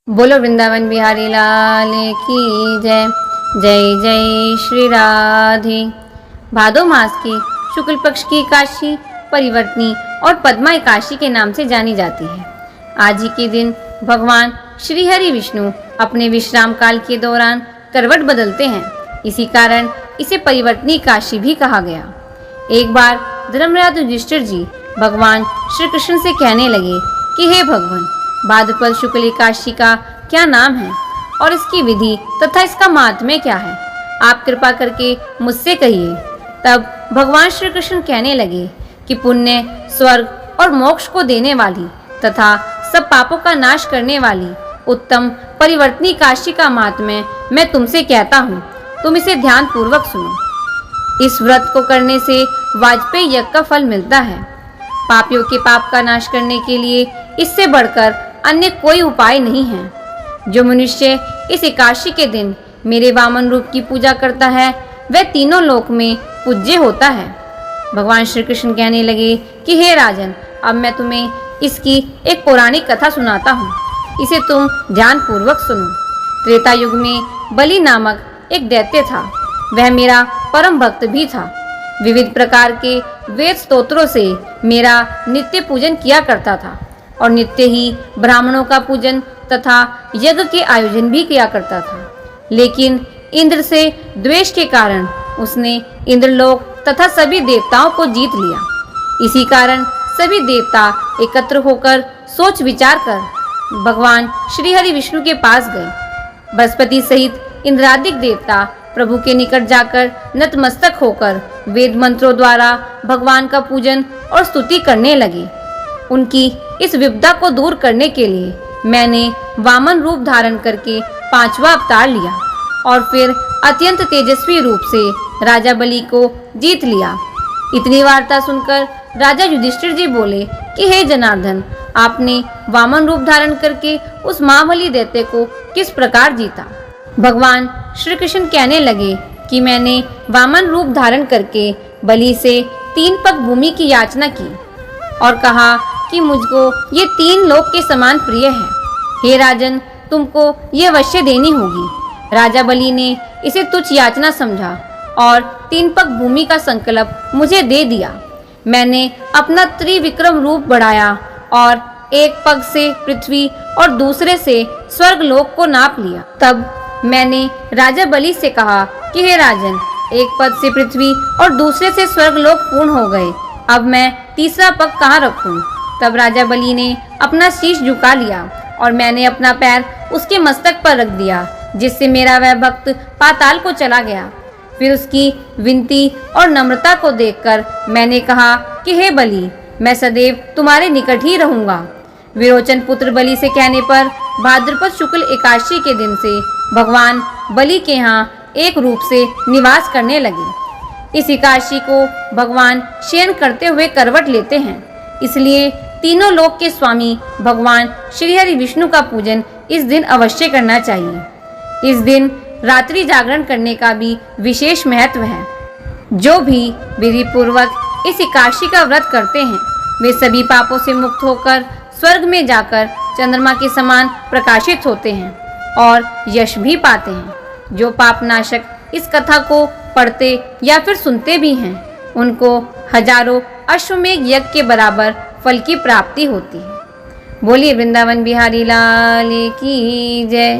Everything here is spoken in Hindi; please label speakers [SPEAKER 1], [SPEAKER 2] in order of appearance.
[SPEAKER 1] बोलो वृंदावन बिहारी लाल की जय। जय जय श्री राधे। भादो मास की शुक्ल पक्ष की एकादशी परिवर्तनी और पद्मा एकादशी के नाम से जानी जाती है। आज ही के दिन भगवान श्री हरि विष्णु अपने विश्राम काल के दौरान करवट बदलते हैं। इसी कारण इसे परिवर्तनी एकादशी भी कहा गया। एक बार धर्मराज युधिष्ठिर जी भगवान श्री कृष्ण से कहने लगे कि हे भगवान, भाद्रपद शुक्ल एकादशी का क्या नाम है और इसकी विधि तथा इसका महात्म्य क्या है, आप कृपा करके मुझसे कहिए। तब भगवान श्री कृष्ण कहने लगे कि पुण्य, स्वर्ग और मोक्ष को देने वाली तथा सब पापों का नाश करने वाली उत्तम परिवर्तनी एकादशी का महात्म्य मैं तुमसे कहता हूँ, तुम इसे ध्यान पूर्वक सुनो। इस व्रत को करने से वाजपेयी यज्ञ का फल मिलता है। पापियों के पाप का नाश करने के लिए इससे बढ़कर अन्य कोई उपाय नहीं है। जो मनुष्य इस एकादशी के दिन मेरे वामन रूप की पूजा करता है वह तीनों लोक में पूज्य होता है। भगवान श्री कृष्ण कहने लगे कि हे राजन, अब मैं तुम्हें इसकी एक पौराणिक कथा सुनाता हूँ, इसे तुम ध्यान पूर्वक सुनो। त्रेता युग में बलि नामक एक दैत्य था। वह मेरा परम भक्त भी था। विविध प्रकार के वेद स्तोत्रों से मेरा नित्य पूजन किया करता था और नित्य ही ब्राह्मणों का पूजन तथा यज्ञ के आयोजन भी किया करता था। लेकिन इंद्र से द्वेष के कारण उसने इंद्रलोक तथा सभी देवताओं को जीत लिया। इसी कारण सभी देवता एकत्र होकर सोच विचार कर भगवान श्री हरि विष्णु के पास गए। बृहस्पति सहित इंद्रादिक देवता प्रभु के निकट जाकर नतमस्तक होकर वेद मंत्रों द्वारा भगवान का पूजन और स्तुति करने लगे। उनकी इस विपदा को दूर करने के लिए मैंने वामन रूप धारण करके 5वां अवतार लिया और फिर अत्यंत तेजस्वी रूप से राजा बलि को जीत लिया। इतनी वार्ता सुनकर राजा युधिष्ठिर जी बोले कि हे जनार्दन, आपने वामन रूप धारण करके उस महाबली दैत्य को किस प्रकार जीता। भगवान श्री कृष्ण कहने लगे कि मैंने वामन रूप धारण करके बलि से 3 पग भूमि की याचना की और कहा कि मुझको ये 3 लोक के समान प्रिय है। हे राजन, तुमको ये अवश्य देनी होगी। राजा बलि ने इसे तुच्छ याचना समझा और 3 पग भूमि का संकल्प मुझे दे दिया। मैंने अपना त्रिविक्रम रूप बढ़ाया और एक पग से पृथ्वी और दूसरे से स्वर्ग लोक को नाप लिया। तब मैंने राजा बलि से कहा कि हे राजन, एक पद से पृथ्वी और दूसरे से स्वर्ग लोक पूर्ण हो गए, अब मैं तीसरा पग कहाँ रखूं। तब राजा बलि ने अपना शीश झुका लिया और मैंने अपना पैर उसके मस्तक पर रख दिया, जिससे मेरा वह भक्त पाताल को चला गया। फिर उसकी विनती और नम्रता को देखकर मैंने कहा कि हे बलि, मैं सदैव तुम्हारे निकट ही रहूंगा। विरोचन पुत्र बलि से कहने पर भाद्रपद शुक्ल एकादशी के दिन से भगवान बलि के यहाँ एक रूप से निवास करने लगे। इस एकादशी को भगवान शयन करते हुए करवट लेते हैं, इसलिए तीनों लोक के स्वामी भगवान श्री हरि विष्णु का पूजन इस दिन अवश्य करना चाहिए। इस दिन रात्रि जागरण करने का भी विशेष महत्व है। जो भी विधि पूर्वक इस एकादशी का व्रत करते हैं वे सभी पापों से मुक्त होकर स्वर्ग में जाकर चंद्रमा के समान प्रकाशित होते हैं और यश भी पाते हैं। जो पाप नाशक इस कथा को पढ़ते या फिर सुनते भी हैं उनको हजारों अश्वमेघ यज्ञ के बराबर फल की प्राप्ति होती है। बोलिए वृंदावन बिहारी लाल की जय।